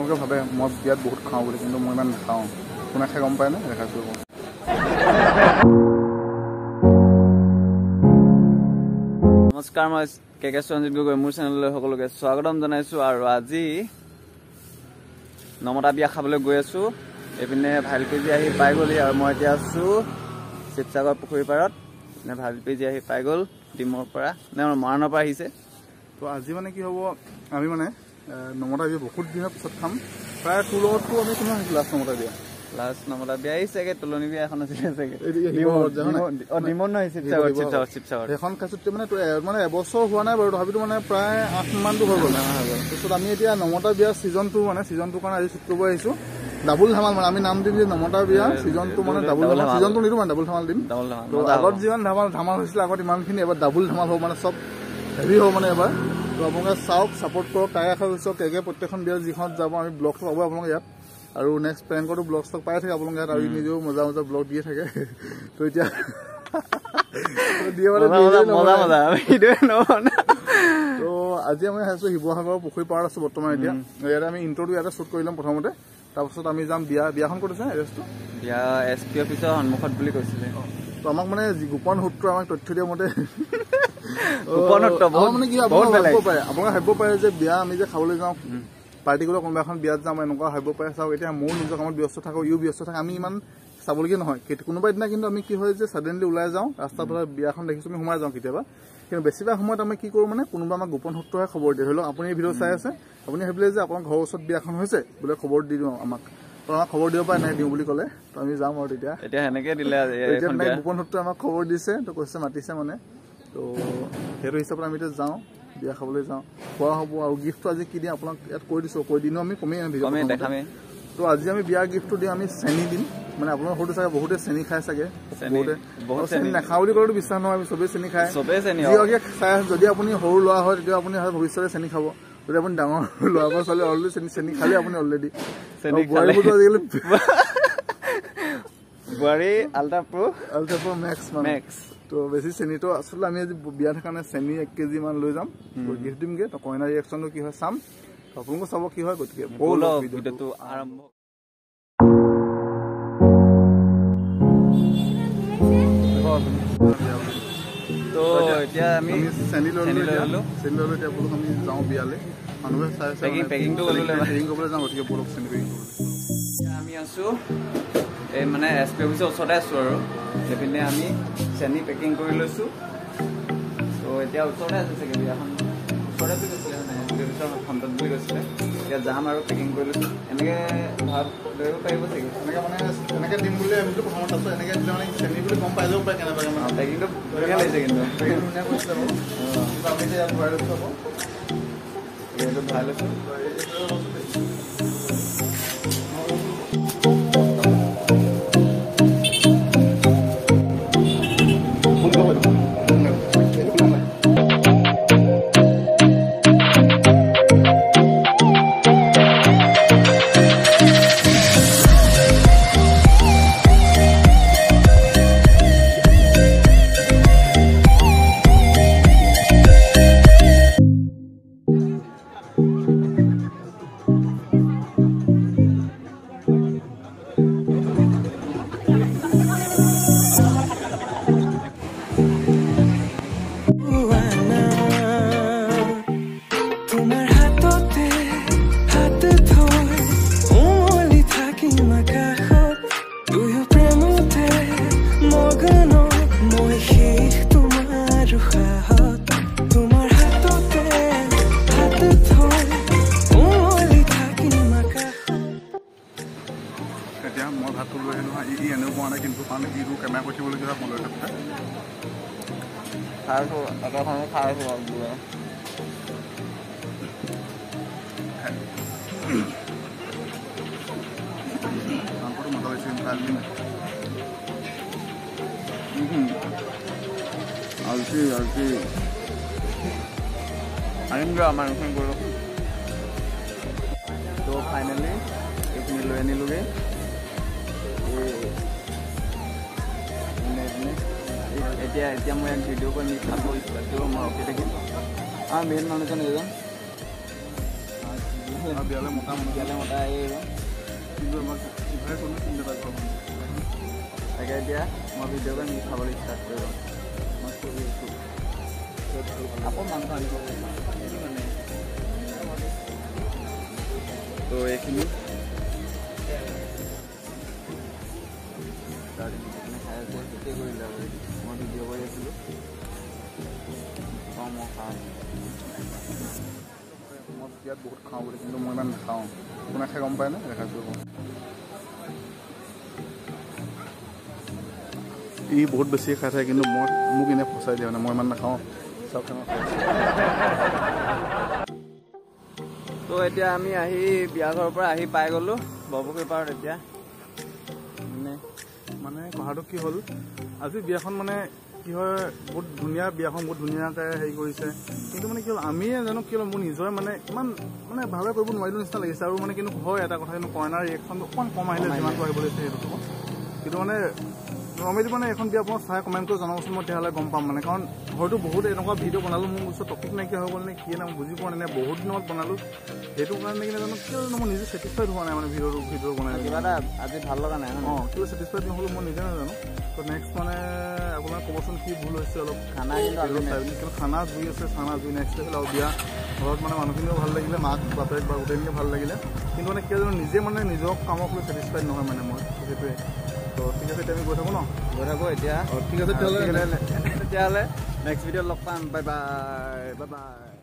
আপোনালোকে ভাবে মই বিয়াত বহুত খাওঁ বুলি, কিন্তু মই ইমান নাখাওঁ। কোনে খাই গম পায়নে? দেখাইছোঁ। নমস্কাৰ, মই কে সঞ্জিত গগৈ, মোৰ চেনেললৈ সকলোকে স্বাগতম জনাইছোঁ। আৰু আজি নমতা বিয়া খাবলৈ গৈ আছোঁ। এইপিনে ভাইলপেজী আহি পাই গ'লি, আৰু মই এতিয়া আছোঁ শিৱসাগৰ পুখুৰী পাৰত। ভাইলপেজী আহি পাই গ'ল ডিমৰ পৰা, মৰাণৰ পৰা আহিছে। তো আজি মানে কি হ'ব, আমি মানে নমতা বিয়া বহুত দিনৰ পিছত খাম। প্ৰায় তোৰ লগততো আমি কোনো আহিছোঁ লাষ্ট নমতা বিয়া। লাষ্ট নমতা বিয়া আহিছেগে, তোলনি বিয়া এখন আছিলে চাগে। নিমন নহয়, শিৱসাগৰ। সেইখন খাইছোঁ মানে এবছৰ হোৱা নাই বাৰু, তথাপিতো মানে প্ৰায় 8 মানটো হৈ গ'ল। তাৰপিছত আমি এতিয়া নমতা বিয়া ছিজনটো কাৰণে আজি শ্বুট কৰিব আহিছোঁ। ডাবুল ধামাল মানে আমি নাম দিম যে নমতা বিয়া ছিজনটো মানে ডাবুল ধামাল। ছিজনটো নিদিওঁ মানে ডাবুল ধামাল দিম। তো আগত যিমান ধামাল হৈছিলে আগত ইমানখিনি এবাৰ ডাবুল ধামাল হ'ব, মানে চব হেভি হ'ব মানে এবাৰ। তো আপোনালোকে চাওক, ছাপোৰ্ট কৰক। তাই আশা কৰিছোঁ প্ৰত্যেকখন বিয়াত যিখনত যাব আমি ব্লগটো পাব আপোনালোকে ইয়াত। আৰু নেক্সট প্ৰেংকতো ব্লগ ষ্টক পাই থাকে আপোনালোকে ইয়াত, আৰু নিজেও মজা ব্লগ দিয়ে থাকে। তো এতিয়া তো আজি আমি আহিছোঁ শিৱসাগৰৰ পুখুৰী পাৰত আছোঁ বৰ্তমান। এতিয়া ইয়াতে আমি ইণ্ট্ৰটো ইয়াতে শ্বুট কৰি ল'ম প্ৰথমতে, তাৰপাছত আমি যাম বিয়াখন ক'ত আছে এড্ৰেছটো? বিয়া SP অফিচৰ সন্মুখত বুলি কৈছিলে। তো আমাক মানে গোপন সূত্ৰই আমাক তথ্য দিয়া মতে মানে কি আপোনালোকে ভাবিব পাৰে যে বিয়া আমি যে খাবলৈ যাওঁ পাৰ্টিকুলাৰ কোনোবা এখন বিয়াত যাম এনেকুৱা ভাবিব পাৰে। চাওক, এতিয়া ময়ো নিজৰ কামত ব্যস্ত থাকোঁ, ইও ব্যস্ত থাকে, আমি ইমান চাবলগীয়া নহয়। কোনোবা দিনা কিন্তু আমি কি হয় যে ছাডেনলি ওলাই যাওঁ, ৰাস্তাৰ পৰা বিয়াখন দেখিছোঁ আমি সোমাই যাওঁ কেতিয়াবা। কিন্তু বেছিভাগ সময়ত আমি কি কৰোঁ মানে কোনোবা আমাক গোপন সূত্ৰহে খবৰ দিয়ে। ধৰি লওক আপুনি এই ভিডিঅ' চাই আছে, আপুনি ভাবিলে যে আপোনাৰ ঘৰৰ ওচৰত বিয়াখন হৈছে বোলে, খবৰ দি দিওঁ আমাক। তো আমাক খবৰ দিব পাৰে, নাই দিওঁ বুলি ক'লে তো আমি যাম। আৰু তেতিয়া সেনেকে দিলে গোপন সূত্ৰই আমাক খবৰ দিছে, তো কৈছে মাতিছে মানে। তো সেইটো হিচাপত আমি এতিয়া যাওঁ, বিয়া খাবলৈ যাওঁ, খোৱা হ'ব। আৰু গিফ্টটো আজি কি দিম আপোনাক ইয়াত কৈ দিছোঁ, কৈ দিনো আমি কমেই দেখামেই। তো আজি আমি বিয়াৰ গিফ্টটো দিম, আমি চেনি দিম। মানে আপোনাৰ সৰুটো চাগে বহুতে চেনি খাই চাগে, চেনি নাখাওঁ বুলি ক'লেতো বিশ্বাস নহয়, আমি চবেই চেনি খায়। যিগৰাকীয়ে চাই আছে, যদি আপুনি সৰু ল'ৰা হয় তেতিয়া আপুনি ভৱিষ্যতে চেনি খাব। যদি আপুনি ডাঙৰ ল'ৰা বা ছোৱালী অলৰেডি চেনি খালে আপুনি অলৰেডি। বোৱাৰীবোৰতো আজিকালি বোৱাৰী আল্ট্ৰা প্ৰ' মেক্স মানে। তো বেছি চেনিটো আচলতে আমি আজি বিয়া থকা কাৰণে চেনি 1 কেজি মান লৈ যাম, গিফ্ট দিমগৈ। তো কইনাৰ ৰিয়েকশ্যনটো কি হয় চাম, আপোনালোকে চাব কি হয়। গতিকে ভিডিঅ'টো আৰম্ভ। তো এতিয়া আমি চেনি লৈ ল'লোঁ। এতিয়া বলক আমি যাওঁ বিয়ালৈ। মানুহে চাই পেকিংটো কৰিবলৈ যাওঁ। গতিকে বলক চেনি পেকিং কৰিবলৈ। আমি আছোঁ এই মানে SP অফিচৰ ওচৰতে আছোঁ, আৰু সেইপিনে আমি চেনি পেকিং কৰি লৈছোঁ। তো এতিয়া ওচৰতে আছে চাগে বিয়াখন, ওচৰতে বুলি কৈছিলে মানে SP অফিচৰ ফ্ৰণ্টত বুলি কৈছিলে। এতিয়া যাম আৰু পেকিং কৰি লৈছোঁ। এনেকৈ ভাত ধৰিব পাৰিব চাগে, এনেকৈ দিম বুলি ভাবিছোঁ প্ৰথমত। তাৰপিছত এনেকৈ দিলে মানে চেনি বুলি গম পাই যাব পাৰে কেনেবাকৈ। পেকিংটো ধুনীয়া লাগিছে, কিন্তু ধুনীয়া কৰিছিলে বাৰু। আমি এতিয়া ইয়াত ভৰাই লৈছোঁ আকৌ, এইটো ভৰাই লৈছোঁ। এতিয়া মই ভাতটো লৈ আহিলোঁ। ই এনেও পোৱা নাই, কিন্তু কাৰণ ইটো কেমেৰা কৰি থাকিবলগীয়া হয় মই লৈ থাকোঁতে। মাংসটো মজা লাগিছে, খাই দিম। আনিম দিয়ক আমাৰ এইখন কৰোঁ। তো ফাইনেলি এইখিনি লৈ আনিলোগৈ। এতিয়া মই ইয়াক ভিডিঅ' কৰি নি খাব মই ৰখি থাকিম। মেইন মানুহজন এইজন বিয়ালে মতা এই কিন্তু আমাক ইভাৰ কোনো চিন্তা কৰিব তাকে এতিয়া মই ভিডিঅ' কৰি খাবলৈ ষ্টাৰ্ট কৰিব মই কৰি আছোঁ আকৌ মাংস আনিব মানে তো এইখিনি খাই আছে সেইটোৱে কৰিলে মই ভিডিঅ' কৰি আছিলোঁ মই খাওঁ মই ইয়াত বহুত খাওঁ বুলি কিন্তু মই ইমান নাখাওঁ কোনে খাই গম পায়নে দেখাইছোঁ ই বহুত বেছি খাই থাকে কিন্তু মোক এনেই ফচাই দিয়ে মানে মই ইমান নাখাওঁ চব তো এতিয়া আমি আহি বিয়া ঘৰৰ পৰা আহি পাই গ'লোঁ বৰপুখুৰী পাৰত এতিয়া মানে কথাটো কি হ'ল আজি বিয়াখন মানে কি হয় বহুত ধুনীয়া বিয়াখন বহুত ধুনীয়াকৈ হেৰি কৰিছে কিন্তু মানে কি হ'ল আমিয়ে জানো কি হ'ল মোৰ নিজৰে মানে ইমান মানে ভাৱে কৰিব নোৱাৰিলোঁ নিচিনা লাগিছে আৰু মানে কিন্তু হয় এটা কথা কিন্তু কইনাৰ ৰিয়েকশ্যনটো অকণমান কম আহিলে যিমানটো আহিব লাগিছে সেইটো কিন্তু মানে নৰ্মেলি মানে এখন বিয়া আপোনাক চাই কমেণ্ট কৰি জনাবচোন মই তেতিয়াহ'লে গম পাম মানে কাৰণ হয়তো বহুত এনেকুৱা ভিডিঅ' বনালোঁ মোৰ ওচৰত টপিক নাইকিয়া হৈ গ'ল নে কি নাই বুজি পোৱা নাই বহুত দিনত বনালোঁ সেইটো কাৰণে কিনে জানো কিয় মই নিজে ছেটিছফাইড হোৱা নাই মানে ভিডিঅ' বনাই কিবা এটা আজি ভাল লগা নাই কিবা ছেটিছফাইড নহ'লোঁ মই নিজে নাজানো তো নেক্সট মানে আপোনাক ক'বচোন কি ভুল হৈছে অলপ খানা কিন্তু খানা জুই আছে খানা জুই নেক্সট আহিলে আৰু বিয়া ঘৰত মানে মানুহখিনিও ভাল লাগিলে মাক বাপেক বা গোটেইখিনিও ভাল লাগিলে কিন্তু মানে কিয় জানো নিজে মানে নিজক কামক লৈ ছেটিছফাইড নহয় মানে মই সেইটোৱে তো ঠিক আছে এতিয়া আমি গৈ থাকোঁ ন গৈ থাকোঁ এতিয়া ঠিক আছে তেতিয়াহ'লে নেক্সট ভিডিঅ'ত লগ পাম বাই বাই